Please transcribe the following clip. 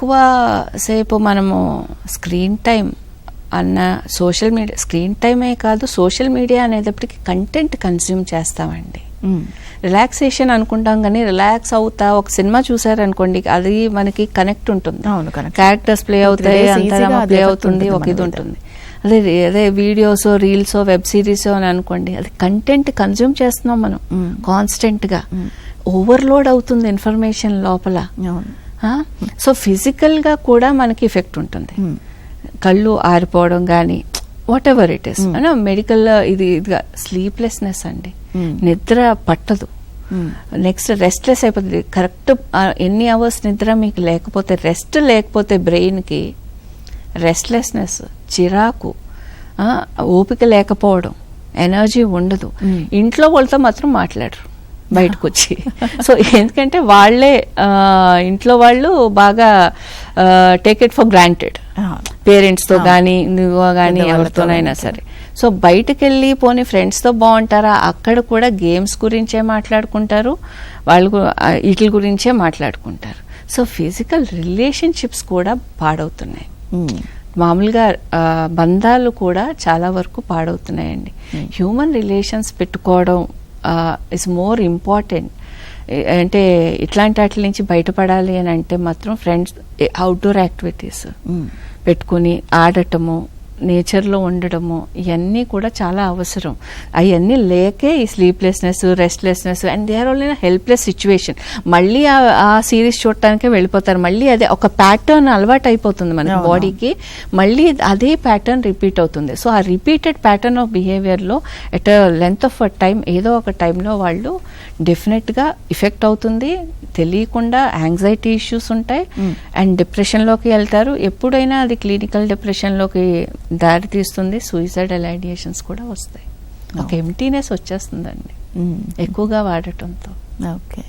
ఎక్కువ సేపు మనము స్క్రీన్ టైం అన్న సోషల్ మీడియా, స్క్రీన్ టైమే కాదు సోషల్ మీడియా అనేటప్పటికి కంటెంట్ కన్స్యూమ్ చేస్తామండి. రిలాక్సేషన్ అనుకుంటాం కానీ రిలాక్స్ అవుతా ఒక సినిమా చూసారనుకోండి అది మనకి కనెక్ట్ ఉంటుంది, క్యారెక్టర్స్ ప్లే అవుతాయి, అంతా ప్లే అవుతుంది, ఒక ఇది ఉంటుంది. అదే వీడియోస్ రీల్స్ వెబ్ సిరీస్ అని అనుకోండి, అది కంటెంట్ కన్స్యూమ్ చేస్తున్నాం మనం కాన్స్టెంట్ గా, ఓవర్లోడ్ అవుతుంది ఇన్ఫర్మేషన్ లోపల. సో ఫిజికల్ గా కూడా మనకి ఎఫెక్ట్ ఉంటుంది, కళ్ళు ఆరిపోవడం కానీ what ever it is. Medical ఇది ఇదిగా స్లీప్లెస్నెస్ అండి, నిద్ర పట్టదు, నెక్స్ట్ రెస్ట్లెస్ అయిపోతుంది. కరెక్ట్ ఎన్ని అవర్స్ నిద్ర మీకు లేకపోతే, రెస్ట్ లేకపోతే బ్రెయిన్కి రెస్ట్లెస్నెస్, చిరాకు, ఓపిక లేకపోవడం, ఎనర్జీ ఉండదు. ఇంట్లో వాళ్ళతో మాత్రం మాట్లాడరు బయటకు వచ్చి. సో ఎందుకంటే వాళ్ళే ఇంట్లో వాళ్ళు బాగా టేక్ ఇట్ ఫర్ గ్రాంటెడ్, పేరెంట్స్తో కానీ నువ్వు కానీ ఎవరితోనైనా సరే. సో బయటకు వెళ్ళి పోనీ ఫ్రెండ్స్తో బాగుంటారా, అక్కడ కూడా గేమ్స్ గురించే మాట్లాడుకుంటారు, వాళ్ళు వీటి గురించే మాట్లాడుకుంటారు. సో ఫిజికల్ రిలేషన్షిప్స్ కూడా పాడవుతున్నాయి, మామూలుగా బంధాలు కూడా చాలా వరకు పాడవుతున్నాయండి. హ్యూమన్ రిలేషన్స్ పెట్టుకోవడం ఇస్ మోర్ ఇంపార్టెంట్. అంటే ఇట్లాంటి వాటి నుంచి బయటపడాలి అని అంటే మాత్రం ఫ్రెండ్స్ అవుట్డోర్ యాక్టివిటీస్ పెట్టుకుని ఆడటము, నేచర్లో ఉండడము, ఇవన్నీ కూడా చాలా అవసరం. అవన్నీ లేకే ఈ sleeplessness, restlessness and they are all in helpless situation. మళ్ళీ ఆ సిరీస్ చూడటానికే వెళ్ళిపోతారు, మళ్ళీ అదే ఒక ప్యాటర్న్ అలవాటు అయిపోతుంది మన బాడీకి, మళ్ళీ అదే ప్యాటర్న్ రిపీట్ అవుతుంది. సో ఆ రిపీటెడ్ ప్యాటర్న్ ఆఫ్ బిహేవియర్లో ఎట్ లెంత్ ఆఫ్ టైం ఏదో ఒక టైంలో వాళ్ళు డెఫినెట్గా ఇఫెక్ట్ అవుతుంది, తెలియకుండా యాంగ్జైటీ ఇష్యూస్ ఉంటాయి అండ్ డిప్రెషన్లోకి వెళ్తారు. ఎప్పుడైనా అది క్లినికల్ డిప్రెషన్లోకి దారి తీస్తుంది, సూయిసైడల్ ఐడియేషన్స్ కూడా వస్తాయి, ఒక ఎంటీనెస్ వచ్చేస్తుందండి ఎక్కువగా వాడటంతో. ఓకే.